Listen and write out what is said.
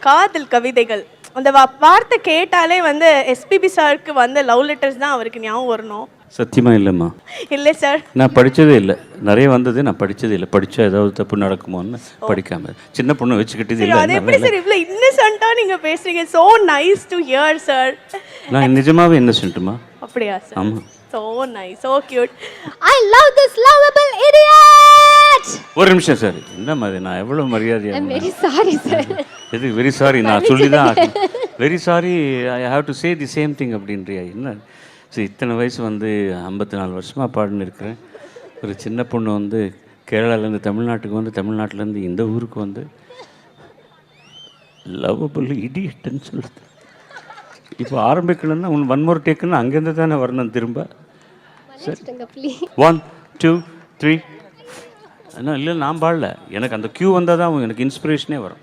காதல் கவிதைகள் அந்த வார்த்தை கேட்டாலே வந்து எஸ்பிபி சாருக்கு வந்து லவ் லெட்டர்ஸ் தான் அவருக்கு ஞாபகம் வரணும். சத்தியமா இல்லைம்மா. இல்லை சார், நான் படித்ததே இல்லை. நிறைய வந்தது, நான் படித்ததே இல்லை. படித்தா ஏதாவது தப்பு நடக்குமோன்னு படிக்காம சின்ன பொண்ணு வச்சுக்கிட்டது இல்லை. அது எப்படி சார் இவ்வளோ இன்னசென்ட்டாக நீங்கள் பேசுறீங்க? So nice to hear sir. நான் நிஜமாவே இன்னசென்ட்டுமா? அப்படியா சார்? ஆமாம். So nice, so cute. I love this lovable idiot. ஒரு நிமிஷம் சார், என்ன மாதிரி நான் எவ்வளோ மரியாதையாக? I am very sorry sir. எது வெரி சாரி? நான் சொல்லி தான் very sorry, I have to say the same thing அப்படின்றியா? என்ன சரி, இத்தனை வயசு வந்து 54 வருஷமாக பாடின்னு இருக்கிறேன். ஒரு சின்ன பொண்ணு வந்து கேரளாலேருந்து தமிழ்நாட்டுக்கு வந்து, தமிழ்நாட்டிலேருந்து இந்த ஊருக்கு வந்து லவ்வபிள் இடியட்னு சொல்லுது. இப்போ ஆரம்பிக்கணும்னா ஒன் டேக்குன்னு அங்கேருந்து தானே வரணும் திரும்ப. சரி, 1 2 3. இல்லை நான் பாடல, எனக்கு அந்த க்யூ வந்தால் தான் எனக்கு இன்ஸ்பிரேஷனே வரும்.